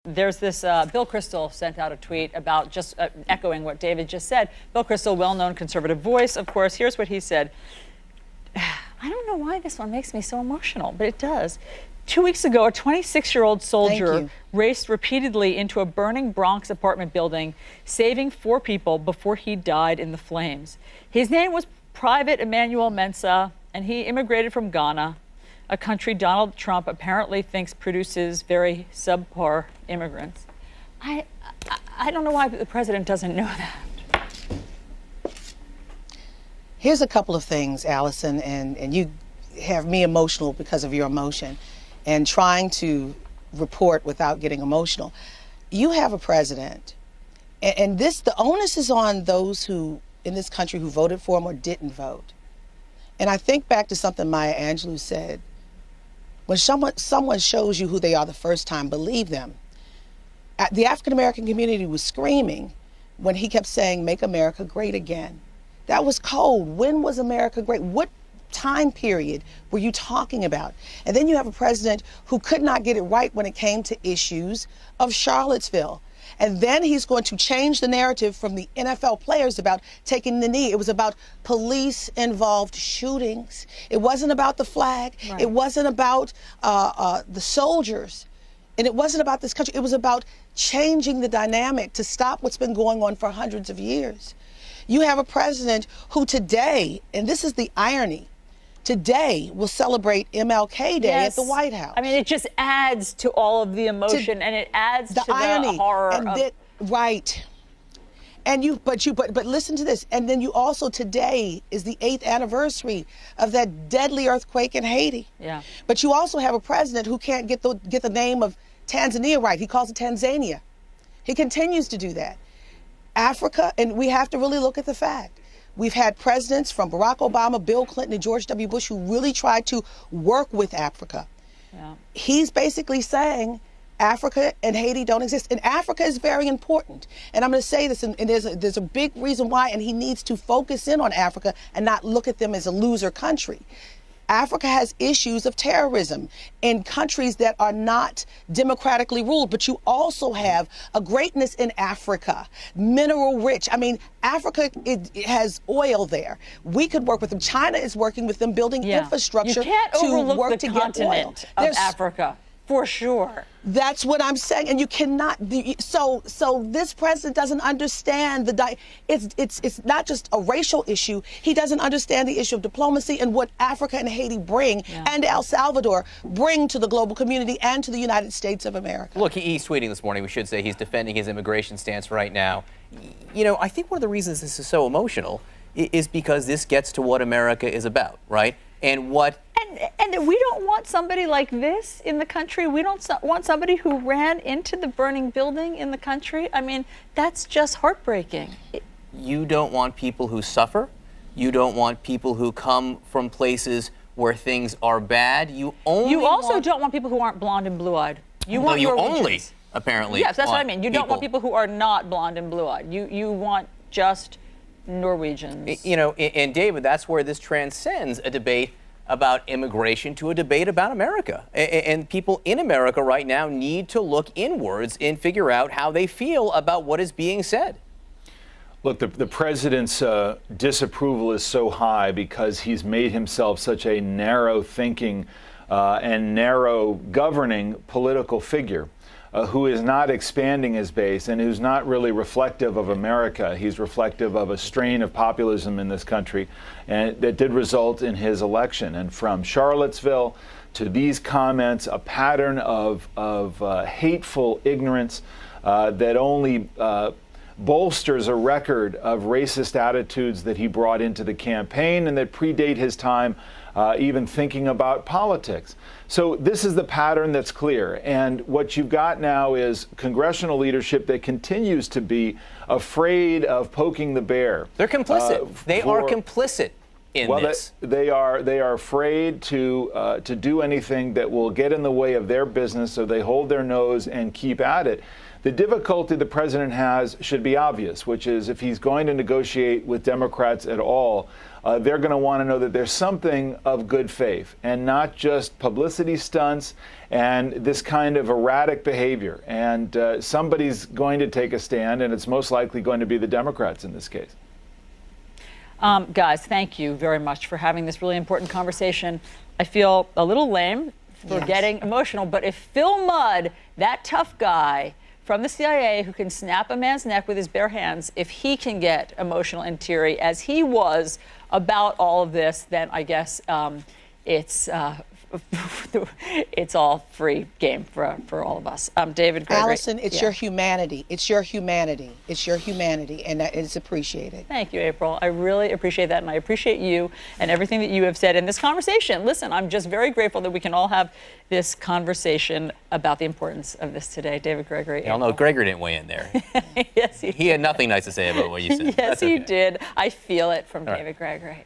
There's this, Bill Kristol sent out a tweet about just echoing what David just said. Bill Kristol, well-known conservative voice, of course. Here's what he said. I don't know why this one makes me so emotional, but it does. 2 weeks ago, a 26-year-old soldier raced repeatedly into a burning Bronx apartment building, saving 4 people before he died in the flames. His name was Private Emmanuel Mensah, and he immigrated from Ghana, a country Donald Trump apparently thinks produces very subpar immigrants. I don't know why the president doesn't know that. Here's a couple of things, Alisyn, and you have me emotional because of your emotion and trying to report without getting emotional. You have a president, and the onus is on those who in this country who voted for him or didn't vote. And I think back to something Maya Angelou said. When someone shows you who they are the first time, believe them. The African-American community was screaming when he kept saying, "Make America great again." That was cold. When was America great? What time period were you talking about? And then you have a president who could not get it right when it came to issues of Charlottesville. And then he's going to change the narrative from the NFL players about taking the knee. It was about police-involved shootings. It wasn't about the flag. Right. It wasn't about the soldiers. And it wasn't about this country. It was about changing the dynamic to stop what's been going on for hundreds of years. You have a president who today, and this is the irony, today we'll celebrate MLK Day at the White House. I mean, it just adds to all of the emotion, and it adds to irony, the horror of... Right. And but listen to this. And then you also, today is the 8th anniversary of that deadly earthquake in Haiti. Yeah. But you also have a president who can't get the name of Tanzania right. He calls it Tanzania. He continues to do that. Africa, and we have to really look at the fact. We've had presidents from Barack Obama, Bill Clinton, and George W. Bush who really tried to work with Africa. Yeah. He's basically saying Africa and Haiti don't exist. And Africa is very important. And I'm going to say this, and there's a big reason why, and he needs to focus in on Africa and not look at them as a loser country. Africa has issues of terrorism in countries that are not democratically ruled, but you also have a greatness in Africa, mineral rich. I mean, Africa, it has oil there. We could work with them. China is working with them, building infrastructure to work to get oil. Of Africa. For sure. That's what I'm saying, and you cannot. So this president doesn't understand it's not just a racial issue. He doesn't understand the issue of diplomacy and what Africa and Haiti bring, and El Salvador bring to the global community and to the United States of America. Look, he's tweeting this morning. We should say he's defending his immigration stance right now. You know, I think one of the reasons this is so emotional is because this gets to what America is about, right? And what. And we don't want somebody like this in the country. We don't want somebody who ran into the burning building in the country. I mean, that's just heartbreaking. You don't want people who suffer. You don't want people who come from places where things are bad. You also don't want people who aren't blonde and blue-eyed. Apparently. Yes, that's what I mean. You don't want people who are not blonde and blue-eyed. You want just Norwegians. You know, and David, that's where this transcends a debate about immigration to a debate about America. And people in America right now need to look inwards and figure out how they feel about what is being said. Look, the president's disapproval is so high because he's made himself such a narrow thinking and narrow governing political figure. Who is not expanding his base and who's not really reflective of America. He's reflective of a strain of populism in this country, and that did result in his election. And from Charlottesville to these comments, a pattern of hateful ignorance that only bolsters a record of racist attitudes that he brought into the campaign and that predate his time even thinking about politics. So this is the pattern that's clear. And what you've got now is congressional leadership that continues to be afraid of poking the bear. They're complicit. They are complicit. in Well, this? they are afraid to do anything that will get in the way of their business, so they hold their nose and keep at it. The difficulty the president has should be obvious, which is if he's going to negotiate with Democrats at all, they're going to want to know that there's something of good faith and not just publicity stunts and this kind of erratic behavior. And somebody's going to take a stand, and it's most likely going to be the Democrats in this case. Guys, thank you very much for having this really important conversation. I feel a little lame for Yes. getting emotional, but if Phil Mudd, that tough guy from the CIA who can snap a man's neck with his bare hands, if he can get emotional and teary as he was about all of this, then I guess it's all free game for all of us. David Gregory. Alisyn, it's Yeah. your humanity. It's your humanity. It's your humanity, and that is appreciated. Thank you, April. I really appreciate that, and I appreciate you and everything that you have said in this conversation. Listen, I'm just very grateful that we can all have this conversation about the importance of this today. David Gregory. Y'all know Gregory didn't weigh in there. Yes, He had nothing nice to say about what you said. yes, That's he okay. did. I feel it from All right. David Gregory.